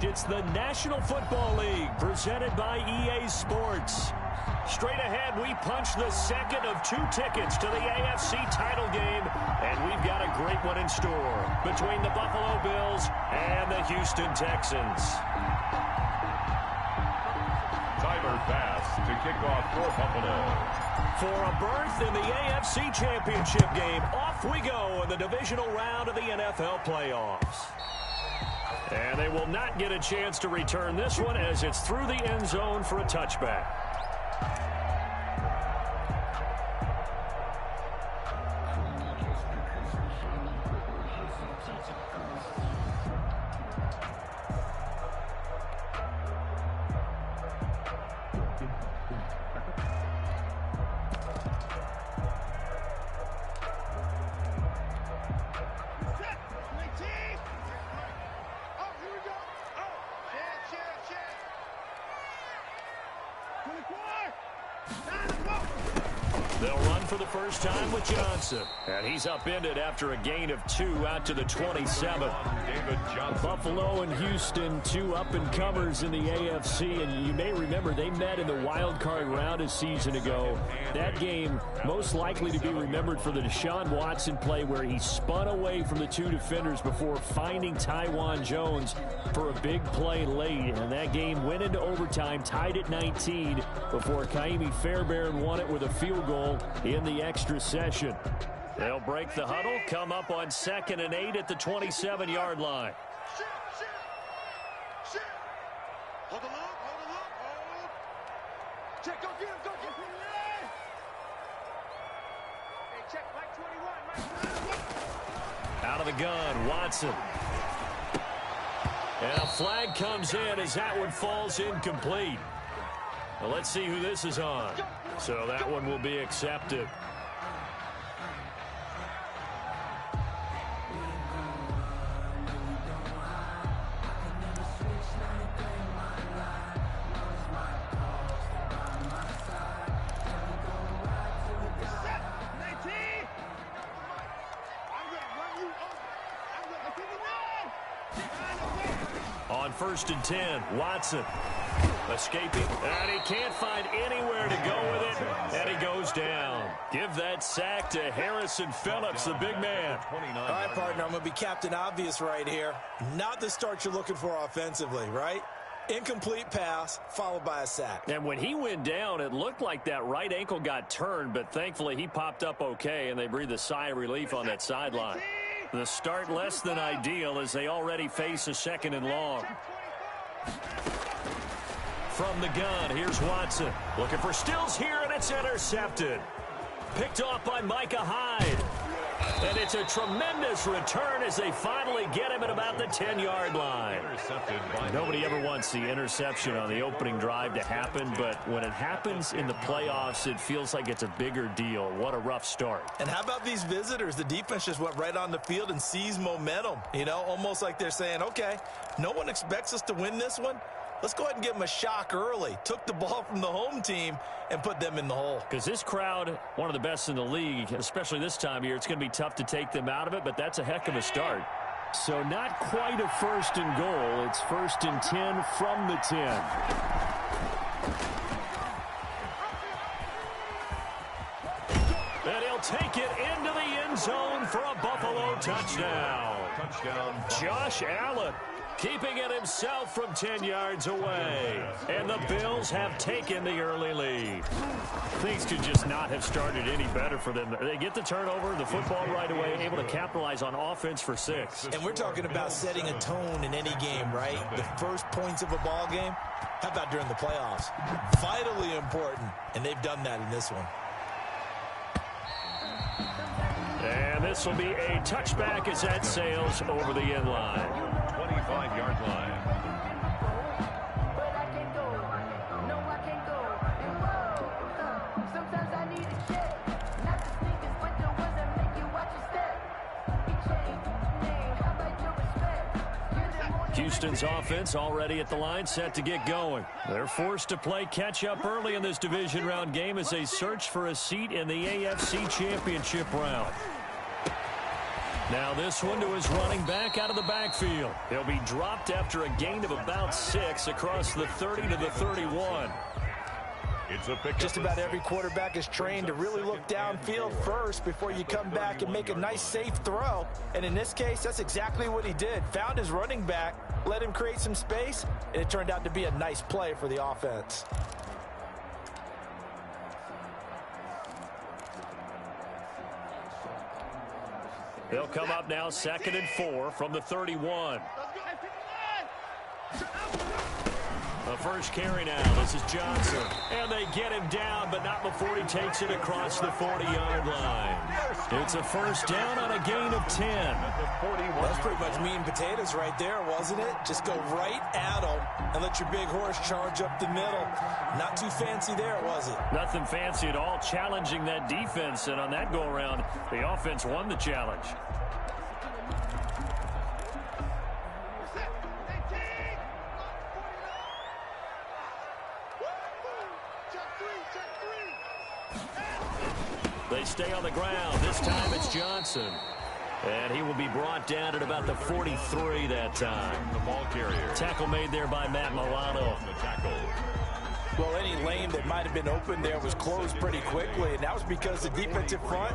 It's the National Football League presented by EA Sports. Straight ahead, we punch the second of 2 tickets to the AFC title game, and we've got a great one in store between the Buffalo Bills and the Houston Texans. Tyler Bass to kick off for Buffalo. For a berth in the AFC Championship game, off we go in the divisional round of the NFL playoffs. And they will not get a chance to return this one as it's through the end zone for a touchback. They'll run for the first time with Johnson. And he's upended after a gain of 2 out to the 27. Buffalo and Houston, 2 up-and-comers in the AFC. And you may remember they met in the wild card round a season ago. That game most likely to be remembered for the Deshaun Watson play where he spun away from the 2 defenders before finding Tywan Jones for a big play late. And that game went into overtime, tied at 19 before Kaimi Fairbairn won it with a field goal in the extra session. They'll break the huddle, come up on 2nd and 8 at the 27-yard line. Hold the look, hold. Check, go get him. Hey, check, Mike 21. Out of the gun, Watson. And a flag comes in as that one falls incomplete. Well, let's see who this is on. So that one will be accepted. On 1st and 10, Watson escaping, and he can't find anywhere to go with it, and he goes down. Give that sack to Harrison Phillips, the big man. All right, partner, I'm going to be Captain Obvious right here. Not the start you're looking for offensively, right? Incomplete pass, followed by a sack. And when he went down, it looked like that right ankle got turned, but thankfully he popped up okay, and they breathed a sigh of relief on that sideline. The start less than ideal as they already face a 2nd and long. From the gun, here's Watson. Looking for Stills here, and it's intercepted. Picked off by Micah Hyde. And it's a tremendous return as they finally get him at about the 10-yard line. Nobody ever wants the interception on the opening drive to happen, but when it happens in the playoffs, it feels like it's a bigger deal. What a rough start. And how about these visitors? The defense just went right on the field and seized momentum. You know, almost like they're saying, okay, no one expects us to win this one. Let's go ahead and give them a shock early. Took the ball from the home team and put them in the hole. Because this crowd, one of the best in the league, especially this time of year, it's going to be tough to take them out of it, but that's a heck of a start. So not quite a 1st and goal. It's 1st and 10 from the 10. And he'll take it into the end zone for a Buffalo touchdown. Josh Allen keeping it himself from 10 yards away. And the Bills have taken the early lead. Things could just not have started any better for them. They get the turnover, the football right away, able to capitalize on offense for 6. And we're talking about setting a tone in any game, right? The first points of a ball game. How about during the playoffs? Vitally important, and they've done that in this one. And this will be a touchback as that sails over the end line. 25-yard line. Houston's offense already at the line, set to get going. They're forced to play catch-up early in this division round game as they search for a seat in the AFC Championship round. Now this one to his running back out of the backfield. He'll be dropped after a gain of about 6 across the 30 to the 31. Just about every quarterback is trained to really look downfield first before you come back and make a nice, safe throw. And in this case, that's exactly what he did. Found his running back, let him create some space, and it turned out to be a nice play for the offense. They'll come up now 2nd and 4 from the 31. The first carry now. This is Johnson. And they get him down, but not before he takes it across the 40-yard line. It's a first down on a gain of 10. That's pretty much meat and potatoes right there, wasn't it? Just go right at him and let your big horse charge up the middle. Not too fancy there, was it? Nothing fancy at all, challenging that defense. And on that go-around, the offense won the challenge. They stay on the ground. This time it's Johnson. And he will be brought down at about the 43 that time. The ball carrier. Tackle made there by Matt Milano. The tackle. Well, any lane that might have been open there was closed pretty quickly, and that was because the defensive front,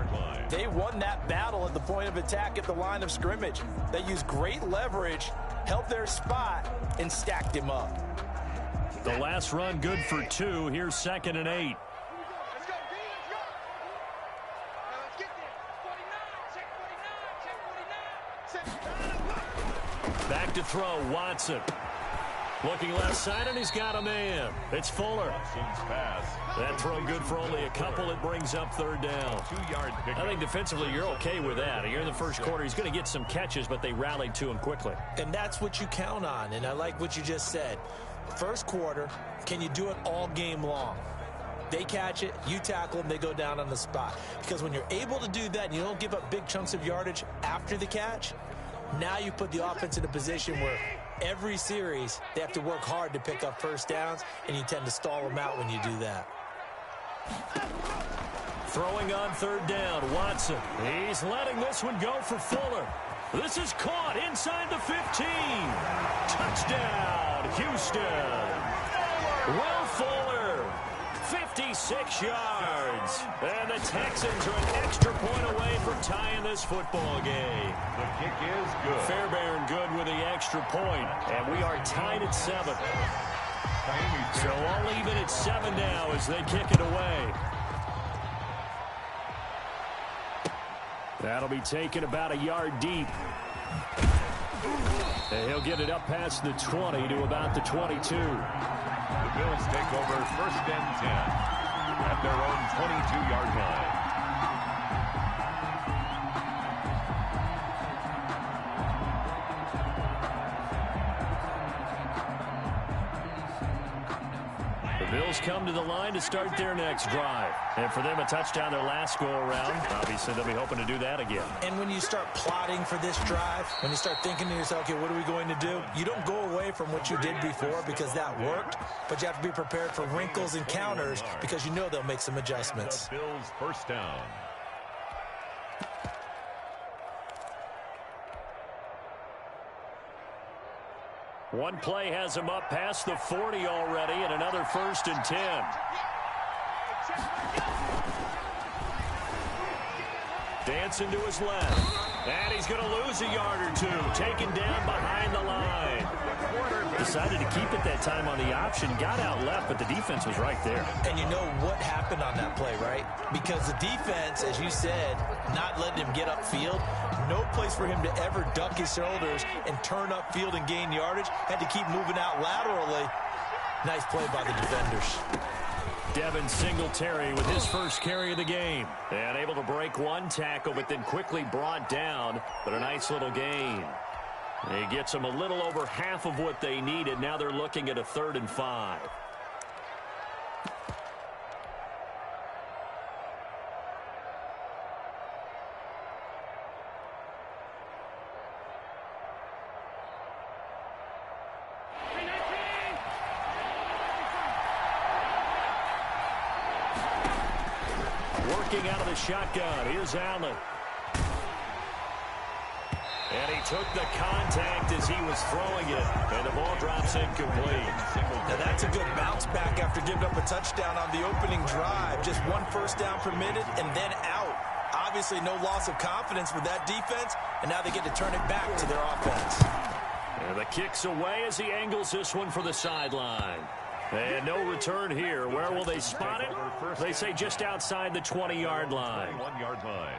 they won that battle at the point of attack at the line of scrimmage. They used great leverage, held their spot, and stacked him up. The last run good for 2. Here's 2nd and 8. Back to throw, Watson. Looking left side, and he's got a man. It's Fuller. That throw good for only a couple. It brings up 3rd down. 2-yard pickup. I think defensively you're okay with that. You're in the first quarter. He's going to get some catches, but they rallied to him quickly. And that's what you count on, and I like what you just said. First quarter, can you do it all game long? They catch it, you tackle them, they go down on the spot. Because when you're able to do that and you don't give up big chunks of yardage after the catch, now you put the offense in a position where every series they have to work hard to pick up first downs, and you tend to stall them out when you do that. Throwing on 3rd down, Watson. He's letting this one go for Fuller. This is caught inside the 15. Touchdown, Houston. Will Fuller, 56 yards. And the Texans are an extra point away from tying this football game. The kick is good. Fairbairn good with the extra point. And we are tied at 7. So all even at 7 now as they kick it away. That'll be taken about a yard deep. And he'll get it up past the 20 to about the 22. The Bills take over 1st and 10 at their own 22-yard line. Bills come to the line to start their next drive. And for them, a touchdown their last go-around. Obviously, they'll be hoping to do that again. And when you start plotting for this drive, when you start thinking to yourself, okay, what are we going to do? You don't go away from what you did before because that worked, but you have to be prepared for wrinkles and counters because you know they'll make some adjustments. The Bills' first down. One play has him up past the 40 already, and another 1st and 10. Dancing to his left. And he's going to lose a yard or 2. Taken down behind the line. Decided to keep it that time on the option. Got out left, but the defense was right there. And you know what happened on that play, right? Because the defense, as you said, not letting him get upfield. No place for him to ever duck his shoulders and turn upfield and gain yardage. Had to keep moving out laterally. Nice play by the defenders. Devin Singletary with his first carry of the game. And able to break one tackle, but then quickly brought down. But a nice little gain. He gets them a little over half of what they needed. Now they're looking at a 3rd and 5. Working out of the shotgun. Here's Allen. took the contact as he was throwing it, and the ball drops incomplete. Now that's a good bounce back after giving up a touchdown on the opening drive. Just one first down permitted and then out. Obviously no loss of confidence with that defense, and now they get to turn it back to their offense. And the kick's away as he angles this one for the sideline. And no return here. Where will they spot it? They say just outside the 20-yard line. 21-yard line.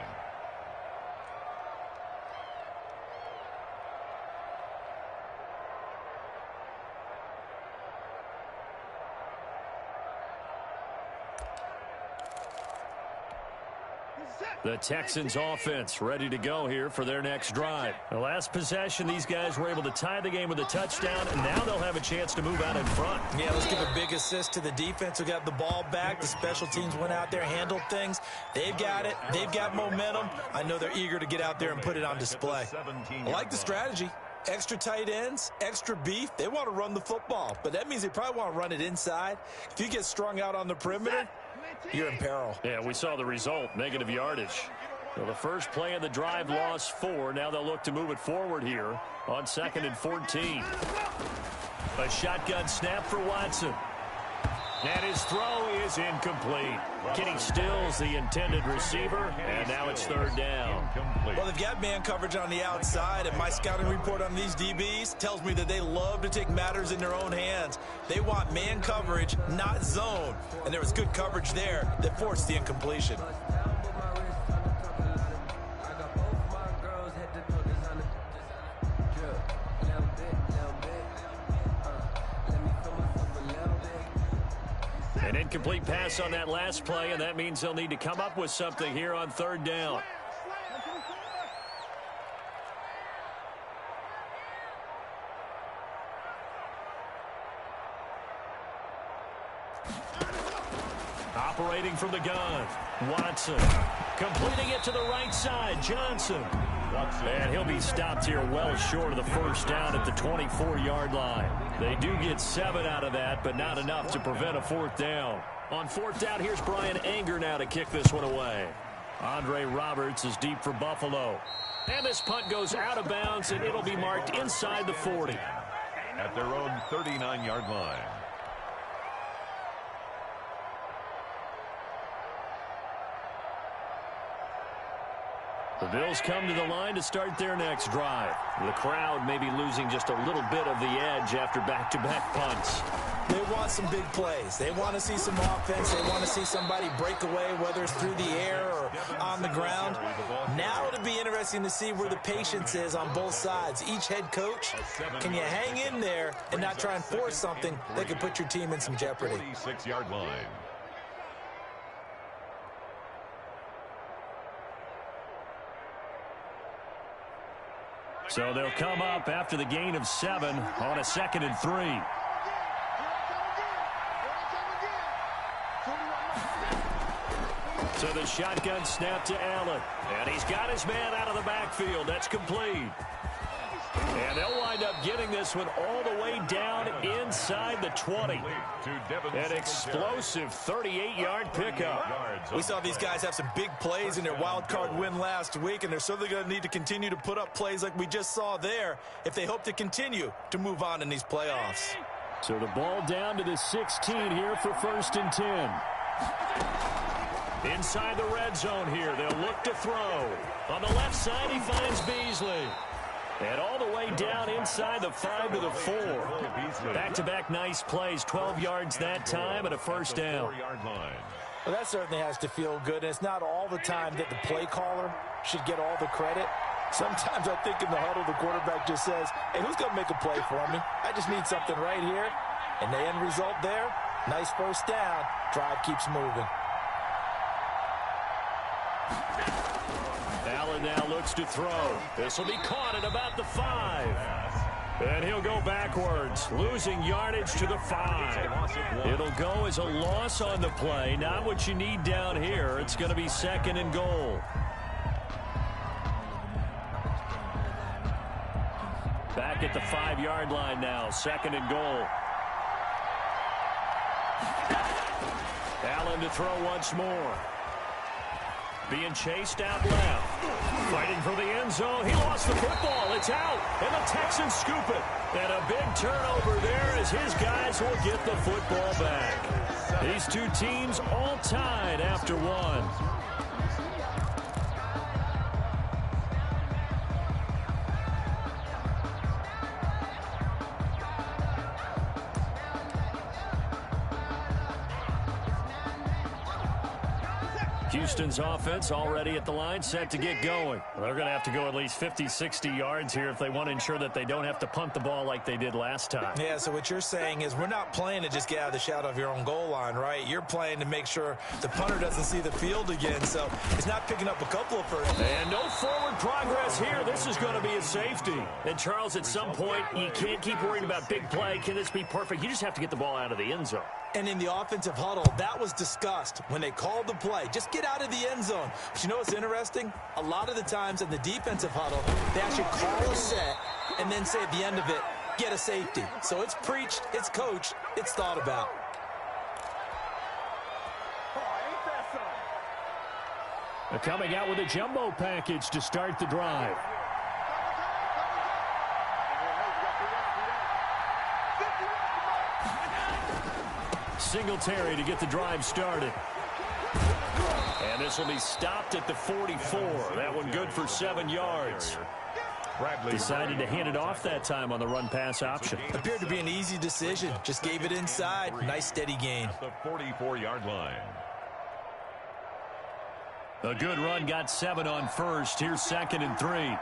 The Texans offense ready to go here for their next drive. The last possession, these guys were able to tie the game with a touchdown, and now they'll have a chance to move out in front. Yeah, let's give a big assist to the defense who got the ball back. The special teams went out there, handled things. They've got it. They've got momentum. I know they're eager to get out there and put it on display. I like the strategy. Extra tight ends, extra beef. They want to run the football, but that means they probably want to run it inside. If you get strung out on the perimeter, you're in peril. Yeah, we saw the result, negative yardage. Well, the first play of the drive lost 4. Now they'll look to move it forward here on 2nd and 14. A shotgun snap for Watson. And his throw is incomplete. Kenny Stills, the intended receiver, and now it's 3rd down. Well, they've got man coverage on the outside, and my scouting report on these DBs tells me that they love to take matters in their own hands. They want man coverage, not zone. And there was good coverage there that forced the incompletion. An incomplete pass on that last play, and that means they'll need to come up with something here on 3rd down. Operating from the gun, Watson. Completing it to the right side, Johnson. And he'll be stopped here well short of the first down at the 24-yard line. They do get 7 out of that, but not enough to prevent a 4th down. On 4th down, here's Brian Anger now to kick this one away. Andre Roberts is deep for Buffalo. And this punt goes out of bounds, and it'll be marked inside the 40. At their own 39-yard line. The Bills come to the line to start their next drive. The crowd may be losing just a little bit of the edge after back-to-back punts. They want some big plays. They want to see some offense. They want to see somebody break away, whether it's through the air or on the ground. Now it'll be interesting to see where the patience is on both sides. Each head coach, can you hang in there and not try and force something that could put your team in some jeopardy? 46-yard line. So they'll come up after the gain of 7 on a 2nd and 3. So the shotgun snap to Allen. And he's got his man out of the backfield. That's complete. And they'll wind up getting this one all the way down inside the 20. An explosive 38-yard pickup. We saw these guys have some big plays in their wild card win last week, and they're certainly going to need to continue to put up plays like we just saw there if they hope to continue to move on in these playoffs. So the ball down to the 16 here for 1st and 10. Inside the red zone here, they'll look to throw. On the left side, he finds Beasley. And all the way down inside the 5 to the 4. Back-to-back nice plays, 12 yards that time and a 1st down. Well, that certainly has to feel good. And it's not all the time that the play caller should get all the credit. Sometimes I think in the huddle, the quarterback just says, hey, who's going to make a play for me? I just need something right here. And the end result there, nice 1st down. Drive keeps moving. Allen now looks to throw. This will be caught at about the 5. And he'll go backwards, losing yardage to the 5. It'll go as a loss on the play. Not what you need down here. It's going to be 2nd and goal. Back at the 5-yard line now, 2nd and goal. Allen to throw once more. being chased out left. Fighting for the end zone. He lost the football. It's out. And the Texans scoop it. And a big turnover there as his guys will get the football back. These two teams all tied after one. Houston's offense already at the line, set to get going. They're going to have to go at least 50, 60 yards here if they want to ensure that they don't have to punt the ball like they did last time. Yeah, so what you're saying is we're not playing to just get out of the shadow of your own goal line, right? You're playing to make sure the punter doesn't see the field again, so it's not picking up a couple of first. And no forward progress here. This is going to be a safety. And, Charles, at some point, you can't keep worrying about big play. Can this be perfect? You just have to get the ball out of the end zone. And in the offensive huddle, that was discussed when they called the play. Just get out of the end zone. But you know what's interesting? A lot of the times in the defensive huddle, they actually call a set and then say at the end of it, get a safety. So it's preached, it's coached, it's thought about. They're coming out with a jumbo package to start the drive. Singletary to get the drive started. And this will be stopped at the 44. That one good for 7 yards. Decided to hand it off that time on the run-pass option. Appeared to be an easy decision. Just gave it inside. Nice steady gain. At the 44-yard line. A good run got 7 on first. Here's 2nd and 3.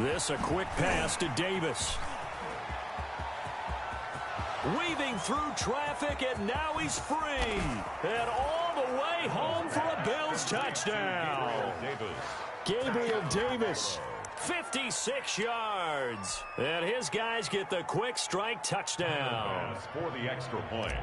This a quick pass to Davis. Weaving through traffic, and now he's free. And all the way home for a Bills touchdown. Gabriel Davis, 56 yards. And his guys get the quick strike touchdown. For the extra point.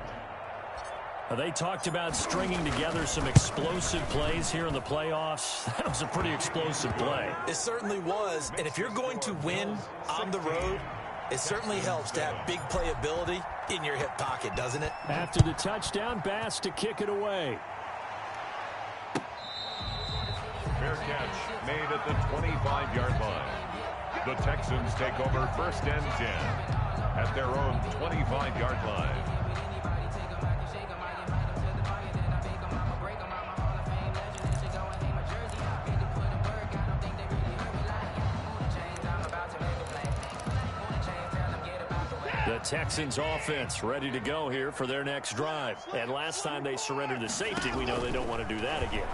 They talked about stringing together some explosive plays here in the playoffs. That was a pretty explosive play. It certainly was. And if you're going to win on the road, it certainly helps to have big playability in your hip pocket, doesn't it? After the touchdown, Bass to kick it away. Fair catch made at the 25-yard line. The Texans take over 1st and 10 at their own 25-yard line. The Texans offense ready to go here for their next drive. And last time they surrendered the safety, we know they don't want to do that again.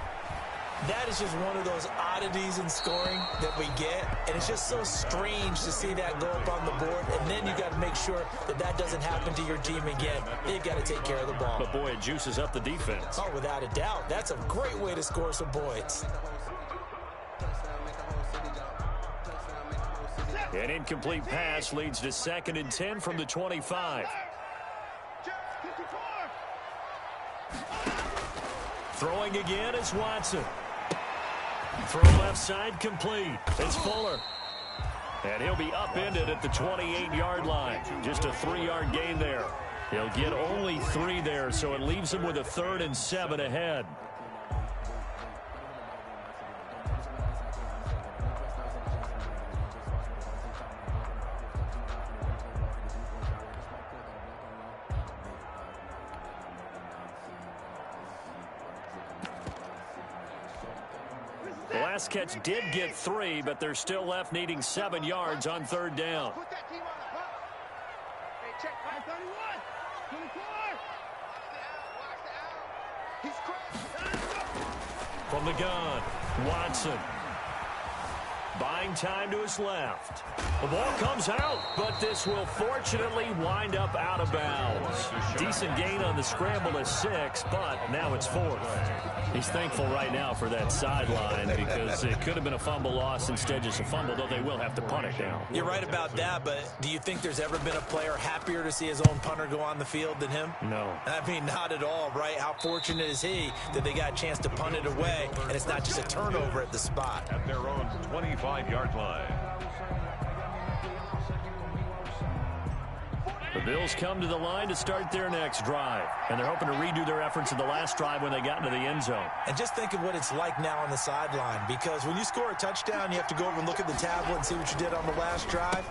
That is just one of those oddities in scoring that we get. And it's just so strange to see that go up on the board. And then you got to make sure that that doesn't happen to your team again. They've got to take care of the ball. But, boy, it juices up the defense. Oh, without a doubt. That's a great way to score some points. An incomplete pass leads to 2nd and 10 from the 25. Throwing again is Watson. Throw left side complete. It's Fuller. And he'll be upended at the 28-yard line. Just a 3-yard gain there. He'll get only 3 there, so it leaves him with a 3rd and 7 ahead. The last catch did get 3, but they're still left needing 7 yards on 3rd down. Put that team on the hunt. Hey, check 531. 24. He's crazy. From the gun, Watson. Buying time to his left. The ball comes out, but this will fortunately wind up out of bounds. Decent gain on the scramble to 6, but now it's 4th. He's thankful right now for that sideline because it could have been a fumble loss, instead just a fumble, though they will have to punt it now. You're right about that, but do you think there's ever been a player happier to see his own punter go on the field than him? No. I mean, not at all, right? How fortunate is he that they got a chance to punt it away, and it's not just a turnover at the spot. At their own 25-yard line. The Bills come to the line to start their next drive, and they're hoping to redo their efforts in the last drive when they got into the end zone. And just think of what it's like now on the sideline, because when you score a touchdown, you have to go over and look at the tablet and see what you did on the last drive.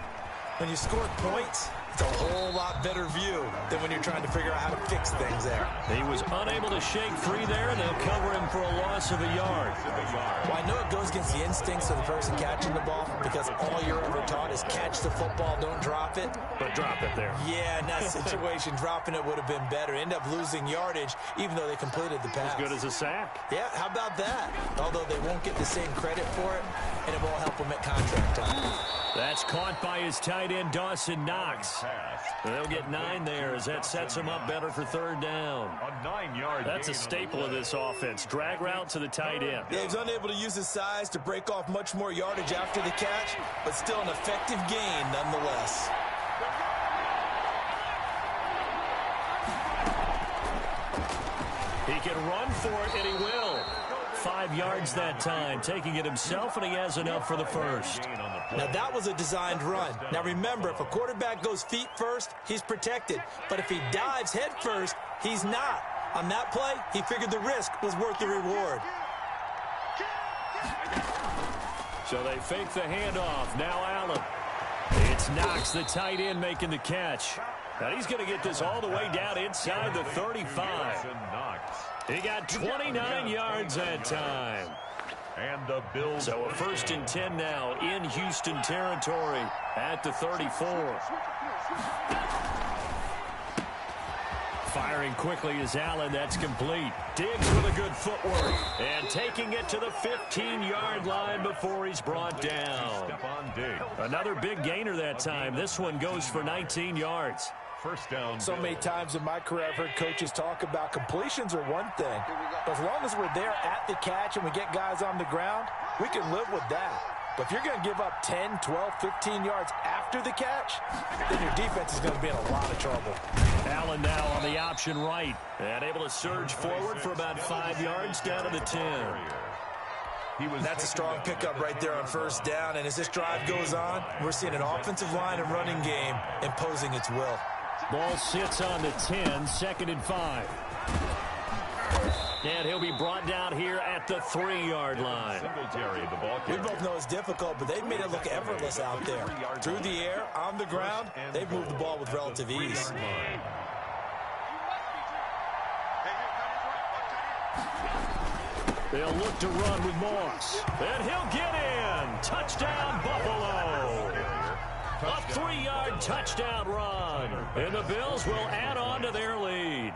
When you score points, it's a whole lot better view than when you're trying to figure out how to fix things there. He was unable to shake free there, and they'll cover him for a loss of a yard. Well, I know it goes against the instincts of the person catching the ball, because all you're ever taught is catch the football, don't drop it. But drop it there. Yeah, in that situation, dropping it would have been better. End up losing yardage, even though they completed the pass. As good as a sack. Yeah, how about that? Although they won't get the same credit for it, and it won't help them at contract time. That's caught by his tight end, Dawson Knox. They'll get 9 there as that sets him up better for third down. A 9-yard That's a staple of this offense. Drag route to the tight end. Yeah, he's unable to use his size to break off much more yardage after the catch, but still an effective gain nonetheless. He can run for it, and he will. 5 yards that time, taking it himself, and he has enough for the first. Now, that was a designed run. Now, remember, if a quarterback goes feet first, he's protected. But if he dives head first, he's not. On that play, he figured the risk was worth the reward. So they fake the handoff. Now Allen. It's Knox, the tight end, making the catch. Now he's going to get this all the way down inside the 35. He got 29 yards that time. And the Bills. So a 1st and 10 now in Houston territory at the 34. Firing quickly is Allen. That's complete. Diggs with a good footwork. And taking it to the 15-yard line before he's brought down. Another big gainer that time. This one goes for 19 yards. First down. So many times in my career I've heard coaches talk about completions are one thing. But as long as we're there at the catch and we get guys on the ground, we can live with that. But if you're going to give up 10, 12, 15 yards after the catch, then your defense is going to be in a lot of trouble. Allen now on the option right. And able to surge forward for about 5 yards down to the 10. That's a strong pickup right there on first down. And as this drive goes on, we're seeing an offensive line and running game imposing its will. Ball sits on the 10, 2nd and 5. And he'll be brought down here at the 3-yard line. We both know it's difficult, but they've made it look effortless out there. Through the air, on the ground, they've moved the ball with relative ease. They'll look to run with Moss. And he'll get in. Touchdown, Buffalo. A 3-yard touchdown run. And the Bills will add on to their lead.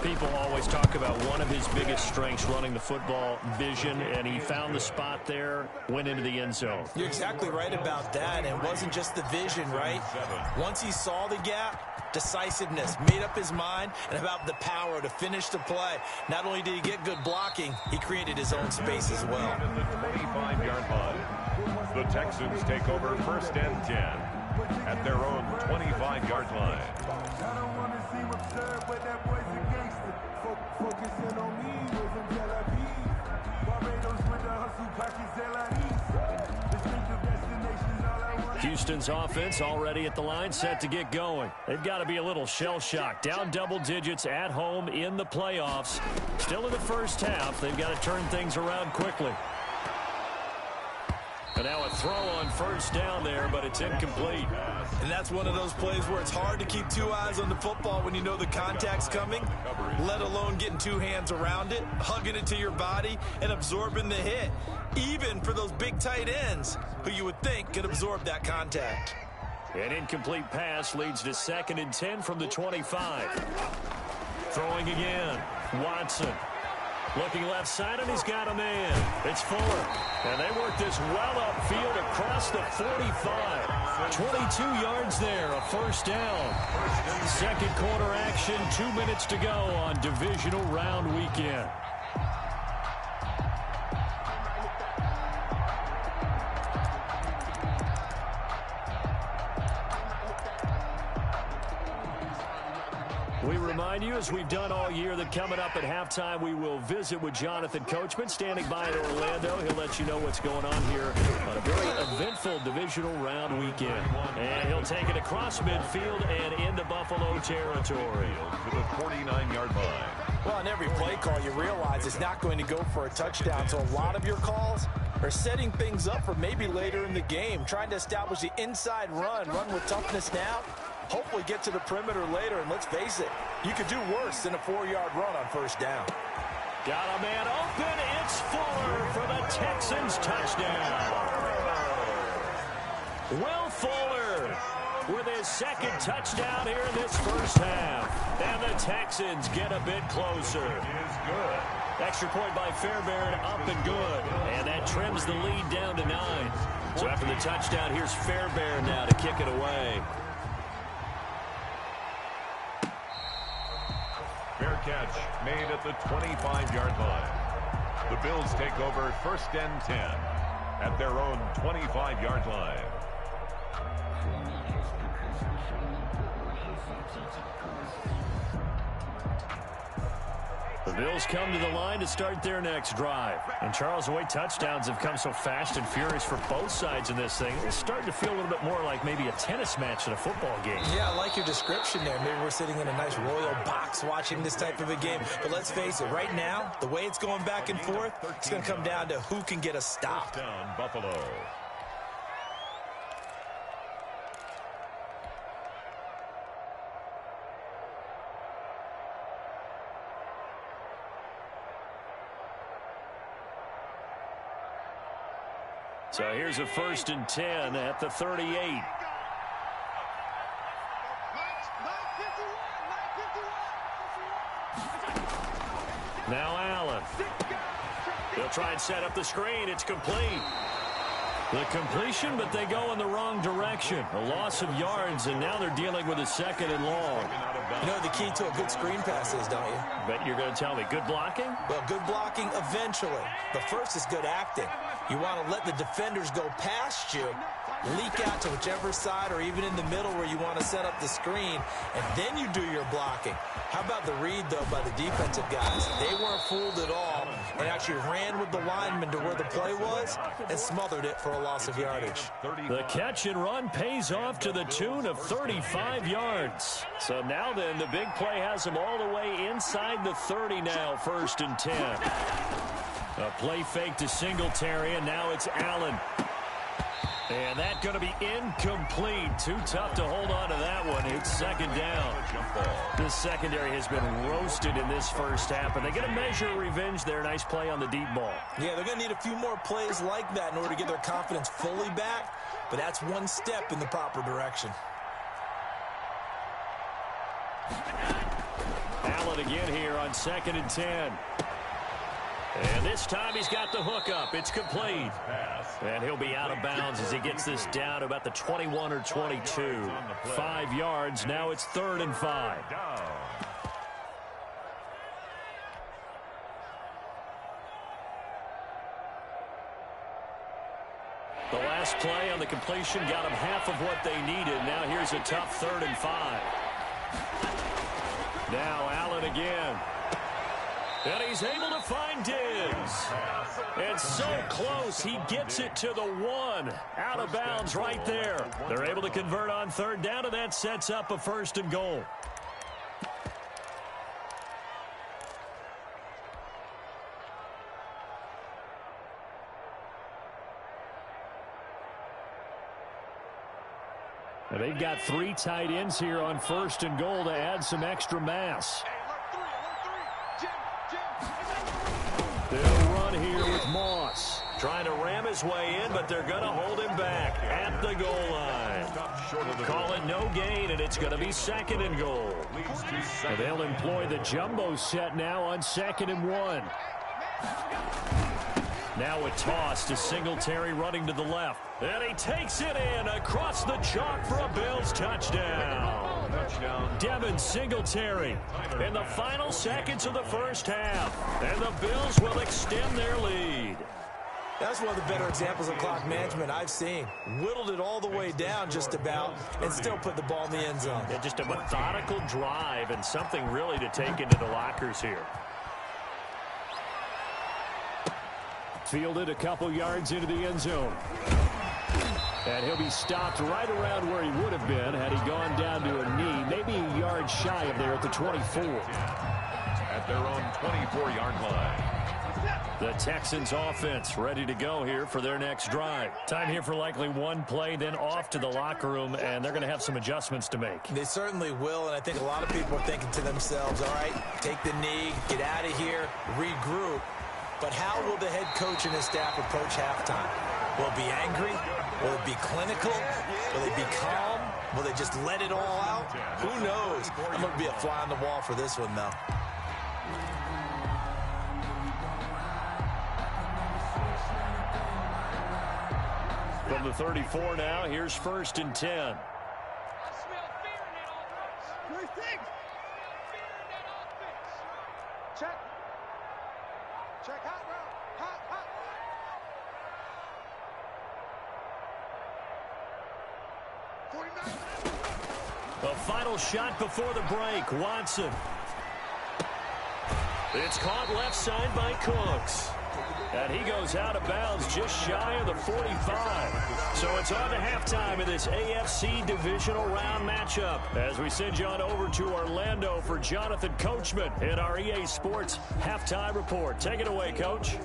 People always talk about one of his biggest strengths, running the football, vision, and he found the spot there, went into the end zone. You're exactly right about that. And it wasn't just the vision, right? Once he saw the gap, decisiveness, made up his mind, and about the power to finish the play. Not only did he get good blocking, he created his own space as well. The 25-yard line. The Texans take over 1st and 10 at their own 25-yard line. I don't want to seem absurd, but that boy's a gangster. Focusing on me wasn't Tel Aviv. Barbados with the hustle pockets Tel Aviv. Distinctive destinations, all I want. Houston's offense already at the line, set to get going. They've got to be a little shell-shocked. Down double digits at home in the playoffs. Still in the first half. They've got to turn things around quickly. And now a throw on first down there, but it's incomplete. And that's one of those plays where it's hard to keep 2 eyes on the football when you know the contact's coming, let alone getting 2 hands around it, hugging it to your body, and absorbing the hit. Even for those big tight ends who you would think could absorb that contact. An incomplete pass leads to 2nd and 10 from the 25. Throwing again. Watson. Looking left side, and he's got a man. It's Fuller. And they work this well upfield across the 45. 22 yards there, a first down. Second quarter action, 2 minutes to go on Divisional round weekend. We remind you, as we've done all year, that coming up at halftime, we will visit with Jonathan Coachman, standing by in Orlando. He'll let you know what's going on here on a very eventful divisional round weekend. And he'll take it across midfield and into Buffalo territory. To the 49-yard line. Well, on every play call, you realize it's not going to go for a touchdown, so a lot of your calls are setting things up for maybe later in the game, trying to establish the inside run with toughness now, hopefully get to the perimeter later, and let's face it, you could do worse than a 4-yard run on first down. Got a man open. It's Fuller for the Texans touchdown. Will Fuller with his second touchdown here in this first half. And the Texans get a bit closer. Is good. Extra point by Fairbairn, up and good. And that trims the lead down to 9. So after the touchdown, here's Fairbairn now to kick it away. Fair catch made at the 25-yard line. The Bills take over 1st and 10 at their own 25-yard line. The Bills come to the line to start their next drive. And Charles, the way touchdowns have come so fast and furious for both sides in this thing, it's starting to feel a little bit more like maybe a tennis match in a football game. Yeah, I like your description there. Maybe we're sitting in a nice royal box watching this type of a game. But let's face it, right now, the way it's going back and forth, it's going to come down to who can get a stop. Down Buffalo. So here's a 1st and 10 at the 38. Now Allen. They'll try and set up the screen. It's complete. The completion, but they go in the wrong direction. A loss of yards, and now they're dealing with a 2nd and long. You know the key to a good screen pass is, don't you? Bet you're going to tell me good blocking? Well, good blocking eventually. The first is good acting. You want to let the defenders go past you, leak out to whichever side or even in the middle where you want to set up the screen, and then you do your blocking. How about the read, though, by the defensive guys? They weren't fooled at all and actually ran with the lineman to where the play was and smothered it for a loss of yardage. The catch and run pays off to the tune of 35 yards. So now then, the big play has them all the way inside the 30 now, 1st and 10. A play fake to Singletary, and now it's Allen. And that's going to be incomplete. Too tough to hold on to that one. It's 2nd down. This secondary has been roasted in this first half, and they're going to measure revenge there. Nice play on the deep ball. Yeah, they're going to need a few more plays like that in order to get their confidence fully back, but that's one step in the proper direction. Allen again here on 2nd and 10. And this time he's got the hook up. It's complete. And he'll be out of bounds as he gets this down to about the 21 or 22. 5 yards. Now it's 3rd and 5. The last play on the completion got him half of what they needed. Now here's a tough 3rd and 5. Now Allen again. And he's able to find Diggs. And so close, he gets it to the 1. Out of bounds right there. They're able to convert on 3rd down, and that sets up a 1st and goal. And they've got 3 tight ends here on 1st and goal to add some extra mass. They'll run here with Moss. Trying to ram his way in, but they're going to hold him back at the goal line. Call it no gain, and it's going to be 2nd and goal. And they'll employ the jumbo set now on 2nd and 1. Now a toss to Singletary running to the left. And he takes it in across the chalk for a Bills touchdown. Devin Singletary in the final seconds of the first half. And the Bills will extend their lead. That's one of the better examples of clock management I've seen. Whittled it all the way down just about and still put the ball in the end zone. Yeah, just a methodical drive and something really to take into the lockers here. Fielded a couple yards into the end zone. And he'll be stopped right around where he would have been had he gone down to a knee, maybe a yard shy of there at the 24. At their own 24-yard line. The Texans offense ready to go here for their next drive. Time here for likely one play, then off to the locker room, and they're going to have some adjustments to make. They certainly will, and I think a lot of people are thinking to themselves, all right, take the knee, get out of here, regroup. But how will the head coach and his staff approach halftime? Will it be angry? Will it be clinical? Will it be calm? Will they just let it all out? Who knows? I'm going to be a fly on the wall for this one, though. From the 34 now, here's 1st and 10. I smell fear in that offense. First thing. Fear in that offense. Check. Check hot route. Hot, hot. The final shot before the break. Watson. It's caught left side by Cooks. And he goes out of bounds just shy of the 45. So it's on to halftime in this AFC Divisional Round matchup. As we send you on over to Orlando for Jonathan Coachman in our EA Sports Halftime Report. Take it away, Coach.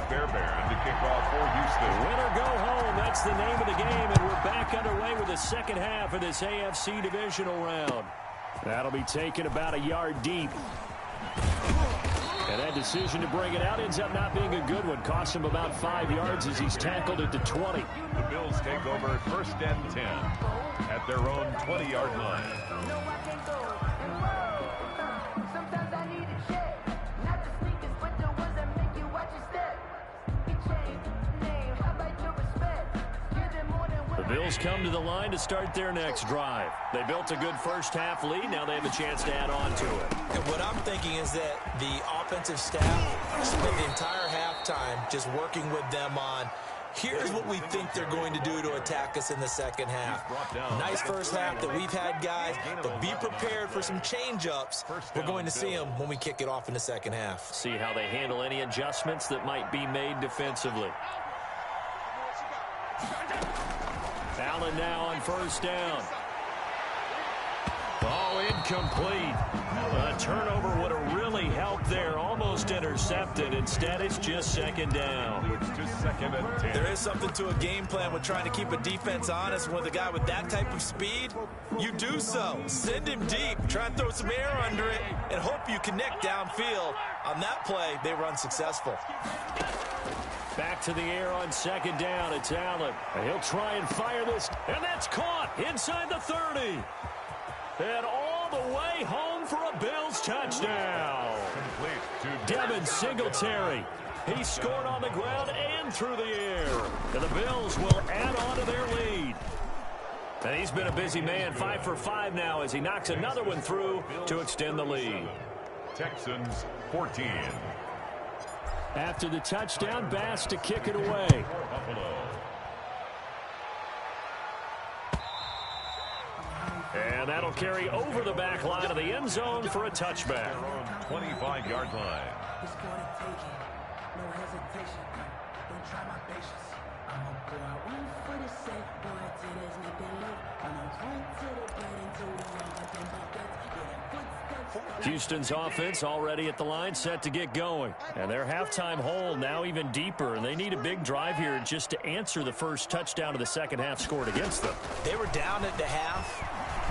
Fairbairn to kick off for Houston. Win or go home, that's the name of the game, and we're back underway with the second half of this AFC Divisional Round. That'll be taken about a yard deep. And that decision to bring it out ends up not being a good one. Costs him about 5 yards as he's tackled at the 20. The Bills take over 1st and 10 at their own 20-yard line. The Bills come to the line to start their next drive. They built a good first-half lead. Now they have a chance to add on to it. And what I'm thinking is that the offensive staff spent the entire halftime just working with them on, here's what we think they're going to do to attack us in the second half. Nice first half that we've had, guys, but be prepared for some change-ups. We're going to see them when we kick it off in the second half. See how they handle any adjustments that might be made defensively. Allen now on 1st down. Oh, incomplete. A turnover would have really helped there. Almost intercepted. Instead, it's just 2nd down. It's just 2nd and 10. There is something to a game plan with trying to keep a defense honest. With a guy with that type of speed, you do so. Send him deep. Try and throw some air under it and hope you connect downfield. On that play, they were unsuccessful. Back to the air on 2nd down. It's Allen. And he'll try and fire this. And that's caught inside the 30. And all the way home for a Bills touchdown. Devin Singletary. He scored on the ground and through the air. And the Bills will add on to their lead. And he's been a busy man. 5 for 5 now as he knocks another one through to extend the lead. Texans 14. After the touchdown, Bass to kick it away. Buffalo. And that'll carry over the back line of the end zone for a touchback. 25-yard line. Houston's offense already at the line, set to get going. And their halftime hole now even deeper, and they need a big drive here just to answer the first touchdown of the second half scored against them. They were down at the half.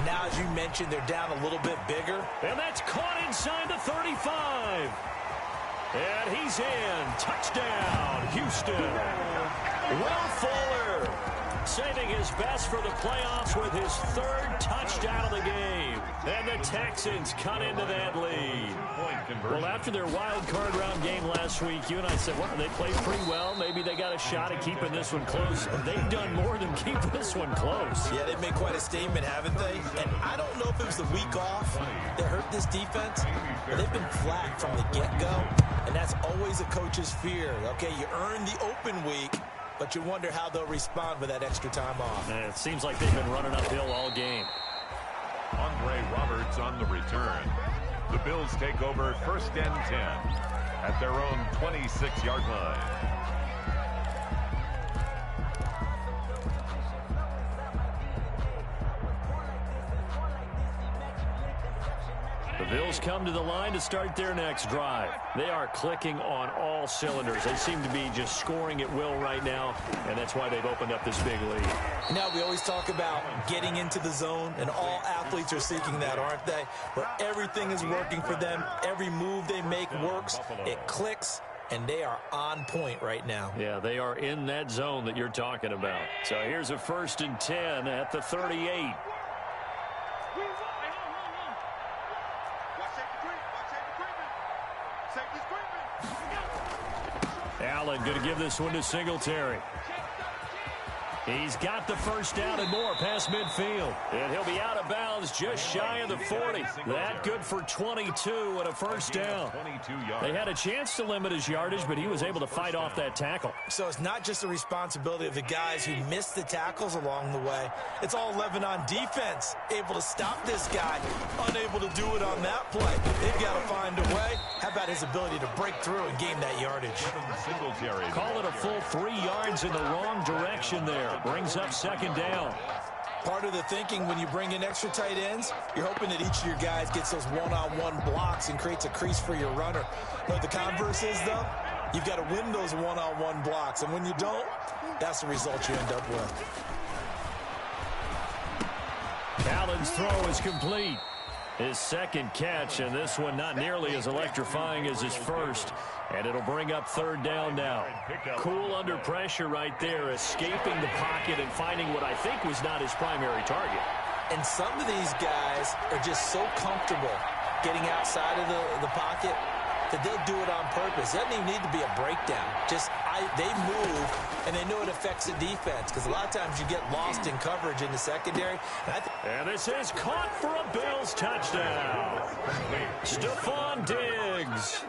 Now, as you mentioned, they're down a little bit bigger. And that's caught inside the 35. And he's in. Touchdown, Houston. Will Fuller saving his best for the playoffs with his 3rd touchdown of the game. And the Texans cut into that lead. Well, after their wild card round game last week, you and I said, well, they played pretty well. Maybe they got a shot at keeping this one close. They've done more than keep this one close. Yeah, they've made quite a statement, haven't they? And I don't know if it was the week off that hurt this defense, but they've been flat from the get-go, and that's always a coach's fear. Okay, you earn the open week, but you wonder how they'll respond with that extra time off. And it seems like they've been running uphill all game. Andre Roberts on the return. The Bills take over 1st and 10 at their own 26-yard line. The Bills come to the line to start their next drive. They are clicking on all cylinders. They seem to be just scoring at will right now, and that's why they've opened up this big lead. Now, we always talk about getting into the zone, and all athletes are seeking that, aren't they? Where everything is working for them. Every move they make works. It clicks, and they are on point right now. Yeah, they are in that zone that you're talking about. So here's a 1st and 10 at the 38. Allen going to give this one to Singletary. He's got the first down and more past midfield. And he'll be out of bounds just shy of the 40. That good for 22 and a first down. They had a chance to limit his yardage, but he was able to fight off that tackle. So it's not just the responsibility of the guys who missed the tackles along the way. It's all 11 on defense. Able to stop this guy. Unable to do it on that play. They've got to find a way. How about his ability to break through and gain that yardage? Call it a full 3 yards in the wrong direction there. Brings up 2nd down. Part of the thinking when you bring in extra tight ends, you're hoping that each of your guys gets those one-on-one blocks and creates a crease for your runner. But the converse is, though, you've got to win those one-on-one blocks. And when you don't, that's the result you end up with. Allen's throw is complete. His 2nd catch, and this one not nearly as electrifying as his first. And it'll bring up 3rd down now. Cool under pressure right there, escaping the pocket and finding what I think was not his primary target. And some of these guys are just so comfortable getting outside of the pocket that they'll do it on purpose. It doesn't even need to be a breakdown. They move, and they know it affects the defense, because a lot of times you get lost in coverage in the secondary. And this is caught for a Bills touchdown. Stephon Diggs,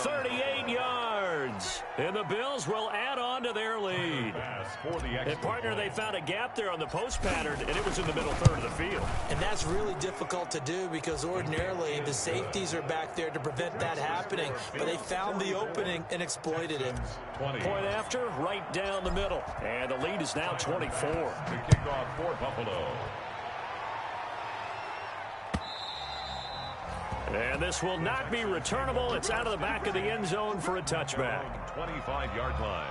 38 yards. And the Bills will add on to their lead. And, partner, they found a gap there on the post pattern, and it was in the middle third of the field. And that's really difficult to do, because ordinarily the safeties are back there to prevent that happening. But they found the opening and exploited it. Point after, right down the middle. And the lead is now 24. The kickoff for Buffalo. And this will not be returnable. It's out of the back of the end zone for a touchback. 25-yard line.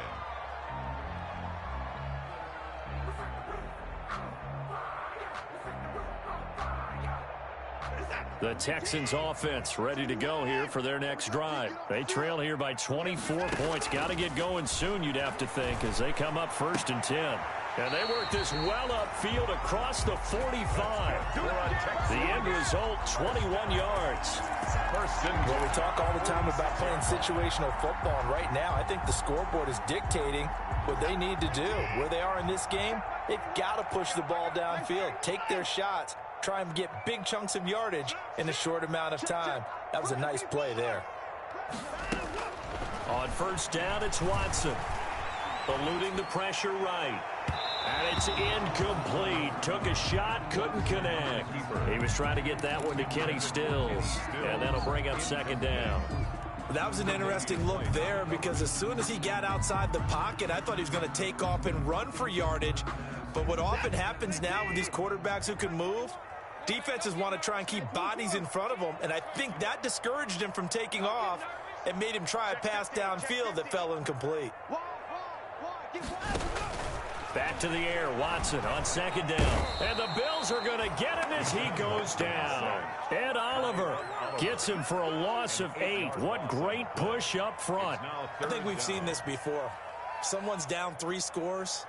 The Texans offense ready to go here for their next drive. They trail here by 24 points. Got to get going soon, you'd have to think, as they come up 1st and 10. And they work this well upfield across the 45. The end result, 21 yards. Well, we talk all the time about playing situational football, and right now I think the scoreboard is dictating what they need to do. Where they are in this game, they've got to push the ball downfield, take their shots, try and get big chunks of yardage in a short amount of time. That was a nice play there. On 1st down, it's Watson. Eluding the pressure right. And it's incomplete. Took a shot, couldn't connect. He was trying to get that one to Kenny Stills. And that'll bring up 2nd down. That was an interesting look there, because as soon as he got outside the pocket, I thought he was going to take off and run for yardage. But what often happens now with these quarterbacks who can move, defenses want to try and keep bodies in front of them, and I think that discouraged him from taking off and made him try a pass downfield that fell incomplete. Back to the air, Watson on 2nd down. And the Bills are going to get him as he goes down. Ed Oliver gets him for a loss of 8. What great push up front. I think we've seen this before. Someone's down 3 scores.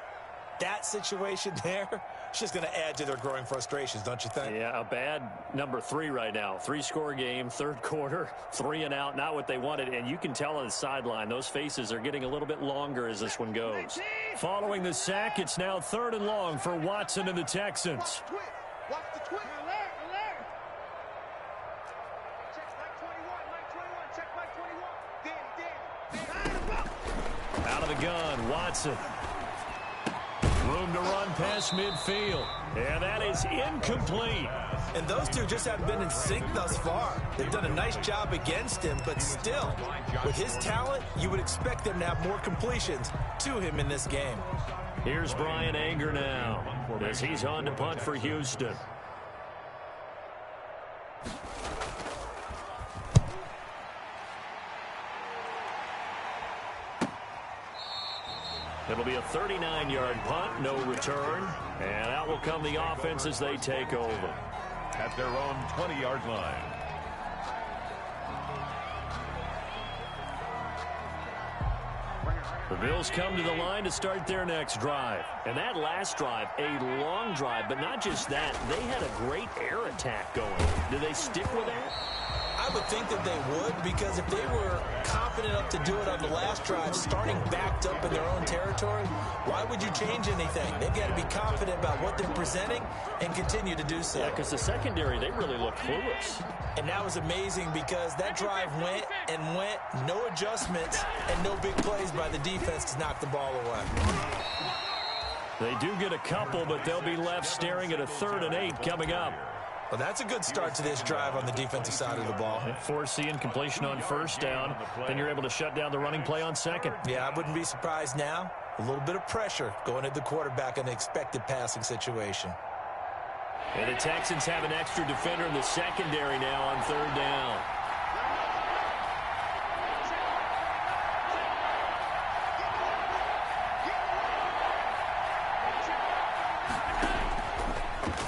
That situation there, it's just going to add to their growing frustrations, don't you think? Yeah, a bad number 3 right now. 3-score game, third quarter, 3 and out, not what they wanted. And you can tell on the sideline, those faces are getting a little bit longer as this one goes. Following the sack, it's now 3rd and long for Watson and the Texans. Watch the twist. Alert, alert. Check Mike 21, check Mike 21. Danny. Out of the gun, Watson. Room to run past midfield. And that is incomplete. And those two just haven't been in sync thus far. They've done a nice job against him, but still, with his talent, you would expect them to have more completions to him in this game. Here's Brian Anger now as he's on to punt for Houston. It'll be a 39-yard punt, no return. And out will come the offense as they take over. At their own 20-yard line. The Bills come to the line to start their next drive. And that last drive, a long drive, but not just that. They had a great air attack going. Do they stick with that? I would think that they would, because if they were confident enough to do it on the last drive, starting backed up in their own territory, why would you change anything? They've got to be confident about what they're presenting and continue to do so. Yeah, because the secondary, they really looked clueless. And that was amazing because that drive went and went, no adjustments, and no big plays by the defense to knock the ball away. They do get a couple, but they'll be left staring at a 3rd and 8 coming up. Well, that's a good start to this drive on the defensive side of the ball. Forcing completion on 1st down. Then you're able to shut down the running play on 2nd. Yeah, I wouldn't be surprised now. A little bit of pressure going at the quarterback in an expected passing situation. And the Texans have an extra defender in the secondary now on 3rd down.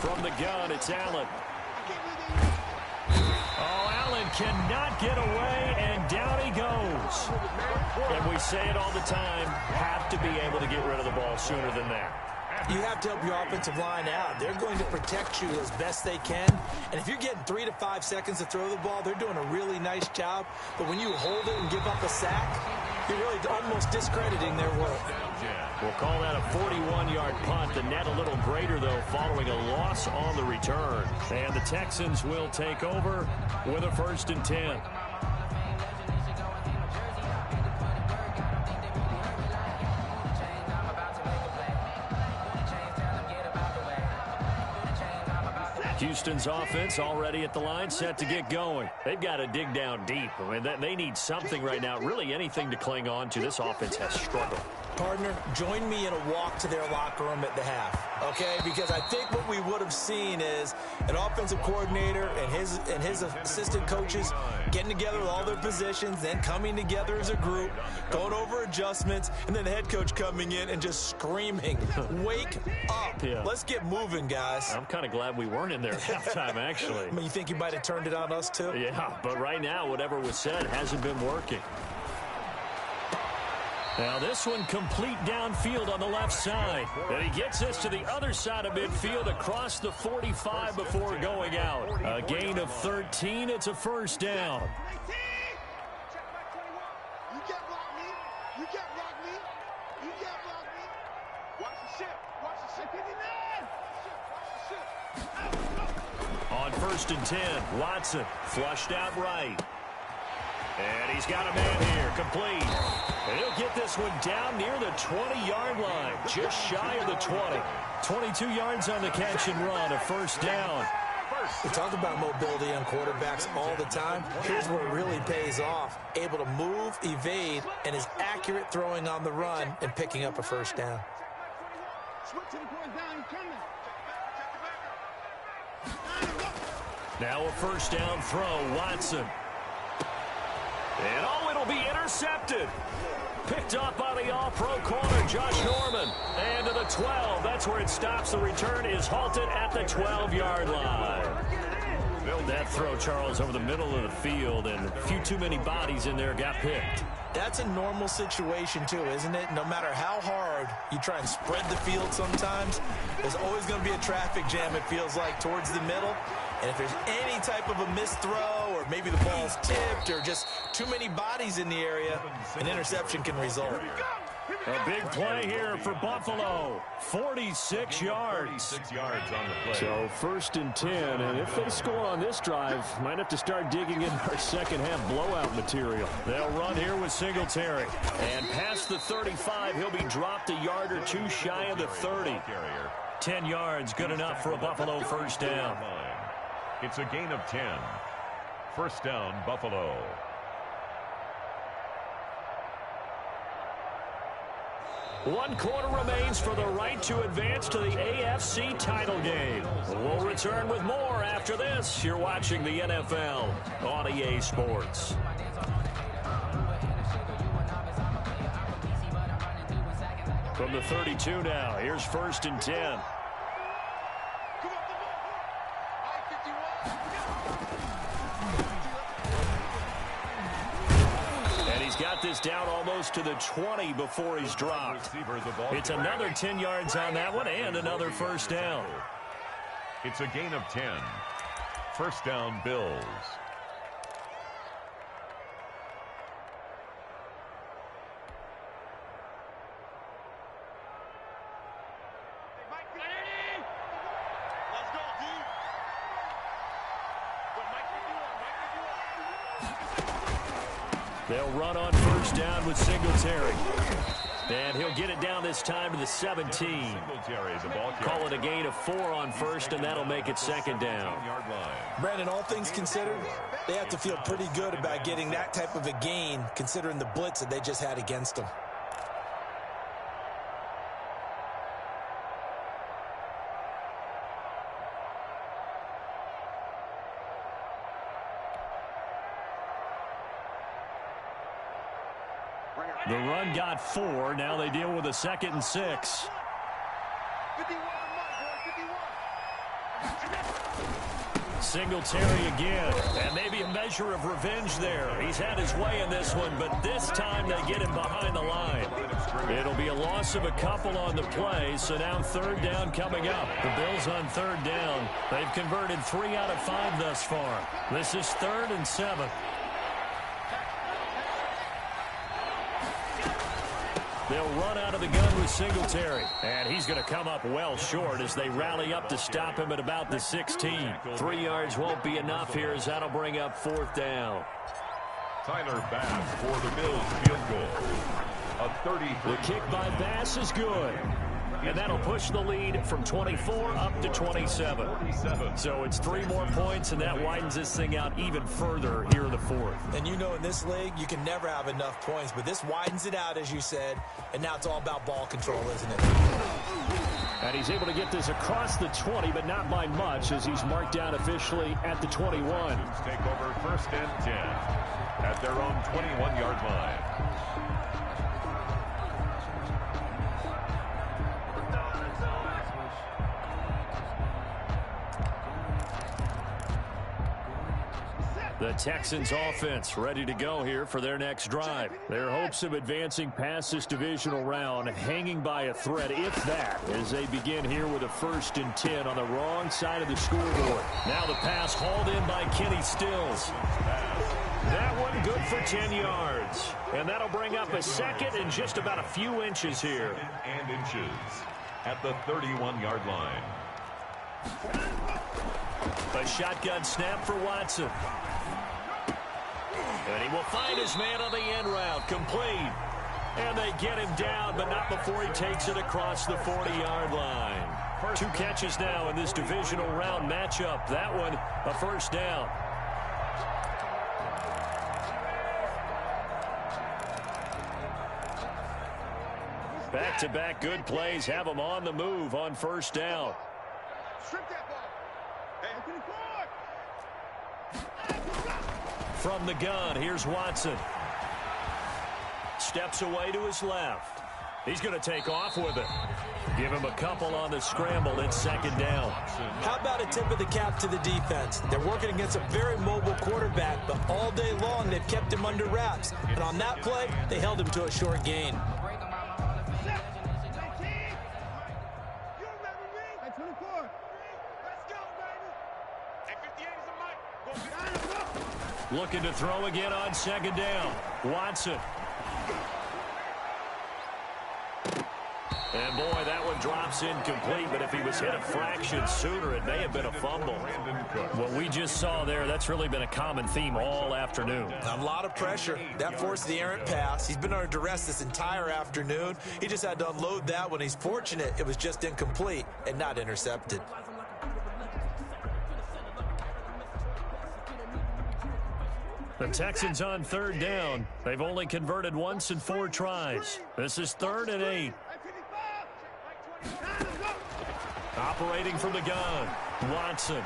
From the gun, it's Allen. Oh, Allen cannot get away, and down he goes. And we say it all the time, have to be able to get rid of the ball sooner than that. You have to help your offensive line out. They're going to protect you as best they can. And if you're getting 3 to 5 seconds to throw the ball, they're doing a really nice job. But when you hold it and give up a sack, you're really almost discrediting their work. We'll call that a 41-yard punt. The net a little greater, though, following a loss on the return. And the Texans will take over with a 1st and 10. Houston's offense already at the line, set to get going. They've got to dig down deep. I mean, they need something right now, really anything to cling on to. This offense has struggled. Partner, join me in a walk to their locker room at the half, okay? Because I think what we would have seen is an offensive coordinator and his assistant coaches getting together with all their positions, then coming together as a group, going over adjustments, and then the head coach coming in and just screaming, wake up. Yeah. Let's get moving, guys. I'm kind of glad we weren't in there at halftime, actually. I mean, you think he might have turned it on us, too? Yeah, but right now, whatever was said hasn't been working. Now this one complete downfield on the left side. And he gets this to the other side of midfield across the 45 before going out. A gain of 13. It's a 1st down. Check Mike 21. You can't block me. You can't block me. You can't block me. Watch the ship. Watch the ship. 59. On 1st and 10, Watson flushed out right. And he's got a man here, complete. And he'll get this one down near the 20-yard line, just shy of the 20. 22 yards on the catch and run, a 1st down. We talk about mobility on quarterbacks all the time. Here's where it really pays off. Able to move, evade, and is accurate throwing on the run and picking up a 1st down. Switch to the point down. He's coming. Now a 1st down throw, Watson. And it'll be intercepted. Picked up by the all-pro corner, Josh Norman. And to the 12. That's where it stops. The return is halted at the 12-yard line. That throw, Charles, over the middle of the field, and a few too many bodies in there got picked. That's a normal situation, too, isn't it? No matter how hard you try and spread the field sometimes, there's always going to be a traffic jam, it feels like, towards the middle. And if there's any type of a missed throw or maybe the ball's tipped or just too many bodies in the area, an interception can result. A big play here for Buffalo. 46 yards. 46 yards on the play. So 1st and 10, and if they score on this drive, might have to start digging in our second half blowout material. They'll run here with Singletary. And past the 35, he'll be dropped a yard or two shy of the 30. 10 yards, good enough for a Buffalo first down. It's a gain of 10. First down, Buffalo. One quarter remains for the right to advance to the AFC title game. We'll return with more after this. You're watching the NFL on EA Sports. From the 32 now, here's 1st and 10. Got this down almost to the 20 before he's dropped. It's another 10 yards on that one and another first down. It's a gain of 10. First down, Bills. They'll run on first down with Singletary. And he'll get it down this time to the 17. Call it a gain of 4 on first, and that'll make it second down. Brandon, all things considered, they have to feel pretty good about getting that type of a gain, considering the blitz that they just had against them. The run got 4. Now they deal with a 2nd and 6. Singletary again. And maybe a measure of revenge there. He's had his way in this one, but this time they get him behind the line. It'll be a loss of a couple on the play, so now 3rd down coming up. The Bills on 3rd down. They've converted 3 out of 5 thus far. This is 3rd and 7. They'll run out of the gun with Singletary. And he's going to come up well short as they rally up to stop him at about the 16. 3 yards won't be enough here as that'll bring up 4th down. Tyler Bass for the Bills field goal. A 33. The kick by Bass is good. And that'll push the lead from 24 up to 27. So it's 3 more points, and that widens this thing out even further here in the 4th. And you know in this league, you can never have enough points, but this widens it out, as you said, and now it's all about ball control, isn't it? And he's able to get this across the 20, but not by much, as he's marked down officially at the 21. Take over 1st and 10 at their own 21-yard line. The Texans offense ready to go here for their next drive. Their hopes of advancing past this divisional round hanging by a thread, if that, as they begin here with a 1st and 10 on the wrong side of the scoreboard. Now the pass hauled in by Kenny Stills. That one good for 10 yards. And that'll bring up a 2nd and just about a few inches here. And inches at the 31-yard line. A shotgun snap for Watson. And he will find his man on the end route. Complete. And they get him down, but not before he takes it across the 40-yard line. 2 catches now in this divisional round matchup. That one, a first down. Back-to-back good plays have him on the move on first down. Strip that ball. Hey, open it forward. From the gun, here's Watson. Steps away to his left. He's going to take off with it. Give him a couple on the scramble. It's second down. How about a tip of the cap to the defense? They're working against a very mobile quarterback, but all day long they've kept him under wraps. And on that play, they held him to a short gain. Looking to throw again on second down. Watson. And boy, that one drops incomplete, but if he was hit a fraction sooner, it may have been a fumble. What we just saw there, that's really been a common theme all afternoon. A lot of pressure. That forced the errant pass. He's been under duress this entire afternoon. He just had to unload that one. He's fortunate it was just incomplete and not intercepted. The Texans on third down. They've only converted once in 4 tries. This is 3rd and 8. Operating from the gun, Watson.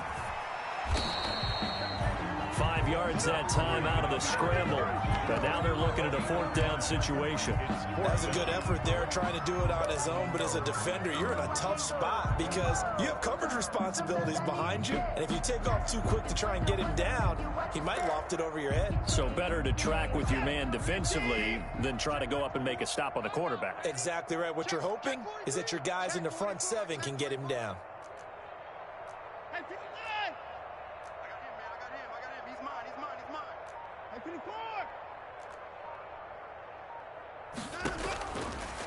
5 yards that time out of the scramble. But now they're looking at a 4th down situation. That's a good effort there, trying to do it on his own. But as a defender, you're in a tough spot because you have coverage responsibilities behind you. And if you take off too quick to try and get him down, he might loft it over your head. So better to track with your man defensively than try to go up and make a stop on the quarterback. Exactly right. What you're hoping is that your guys in the front 7 can get him down.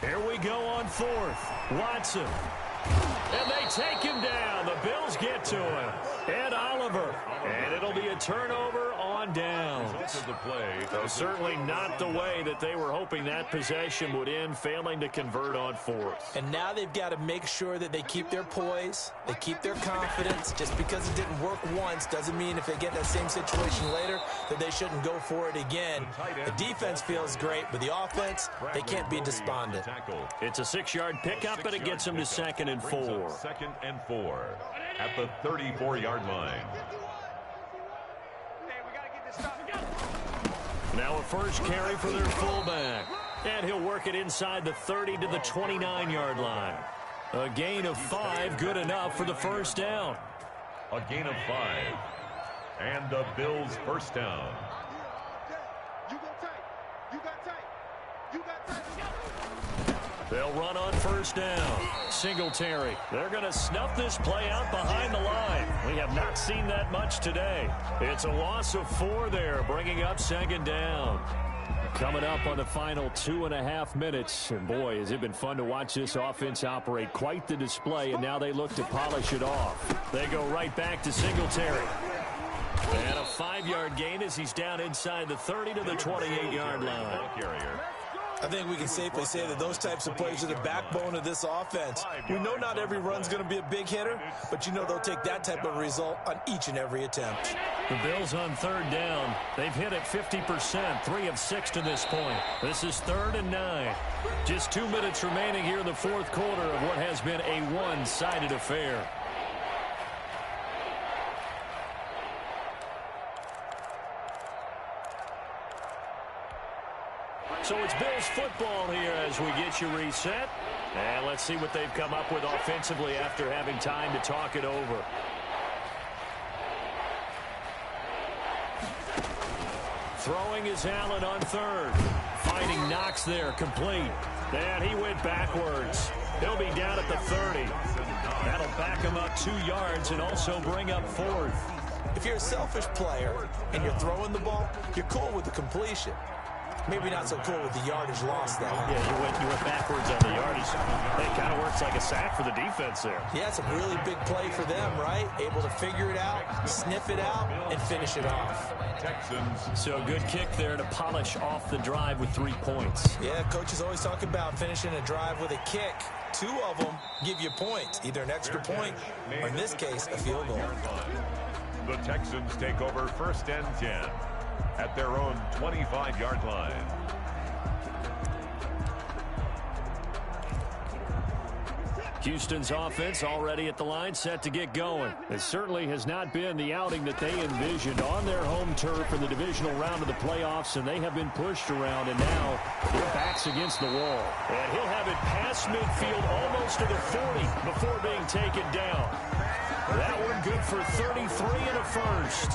Here we go on 4th. Watson. And they take him down. The Bills get to him. Ed Oliver. And it'll be a turnover on downs. This is the play. So certainly not the way that they were hoping that possession would end, failing to convert on 4th. And now they've got to make sure that they keep their poise, they keep their confidence. Just because it didn't work once doesn't mean if they get that same situation later that they shouldn't go for it again. The defense feels great, but the offense, they can't be despondent. It's a 6-yard pickup, and it gets them to 2nd and 4. 2nd and 4 at the 34-yard line. Now a first carry for their fullback. And he'll work it inside the 30 to the 29-yard line. A gain of 5, good enough for the first down. A gain of 5. And the Bills' first down. They'll run on first down. Singletary. They're going to snuff this play out behind the line. We have not seen that much today. It's a loss of 4 there, bringing up 2nd down. Coming up on the final 2.5 minutes. And boy, has it been fun to watch this offense operate. Quite the display, and now they look to polish it off. They go right back to Singletary. And a 5-yard gain as he's down inside the 30 to the 28-yard line. I think we can safely say that those types of plays are the backbone of this offense. We know not every run's going to be a big hitter, but you know they'll take that type of result on each and every attempt. The Bills on 3rd down. They've hit it 50%, 3 of 6 to this point. This is 3rd and 9. Just 2 minutes remaining here in the 4th quarter of what has been a one-sided affair. So it's Bills football here as we get you reset. And let's see what they've come up with offensively after having time to talk it over. Throwing is Allen on 3rd. Finding Knox there, complete. And he went backwards. He'll be down at the 30. That'll back him up 2 yards and also bring up 4th. If you're a selfish player and you're throwing the ball, you're cool with the completion. Maybe not so cool with the yardage loss, though. Yeah, you went backwards on the yardage. It kind of works like a sack for the defense there. Yeah, it's a really big play for them, right? Able to figure it out, sniff it out, and finish it off. Texans. So a good kick there to polish off the drive with 3 points. Yeah, coaches always talk about finishing a drive with a kick. 2 of them give you points, either an extra point or, in this case, a field goal. The Texans take over 1st and 10 at their own 25-yard line. Houston's offense already at the line, set to get going. It certainly has not been the outing that they envisioned on their home turf in the divisional round of the playoffs, and they have been pushed around, and now their backs against the wall. And he'll have it past midfield almost to the 40 before being taken down. That one good for 33 and a first.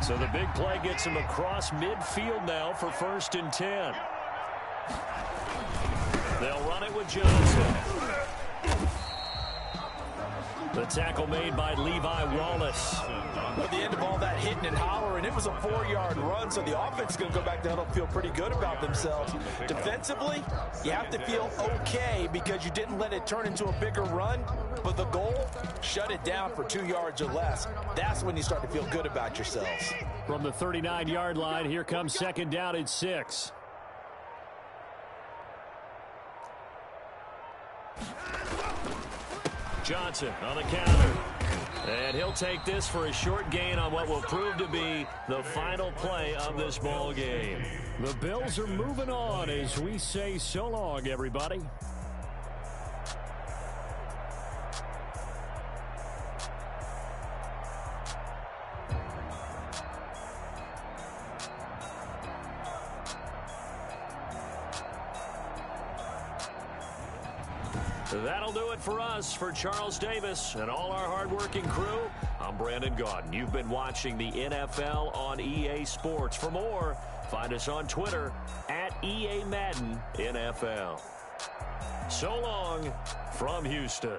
So the big play gets him across midfield now for 1st and 10. They'll run it with Johnson. The tackle made by Levi Wallace. At the end of all that hitting and hollering, it was a 4-yard run, so the offense is going to go back down and feel pretty good about themselves. Defensively, you have to feel okay because you didn't let it turn into a bigger run, but the goal, shut it down for 2 yards or less. That's when you start to feel good about yourselves. From the 39-yard line, here comes 2nd down and 6. Johnson on the counter. And he'll take this for a short gain on what will prove to be the final play of this ball game. The Bills are moving on as we say so long, everybody. That'll do it for us. For Charles Davis and all our hardworking crew, I'm Brandon Gaudin. You've been watching the NFL on EA Sports. For more, find us on Twitter at EA Madden NFL. So long from Houston.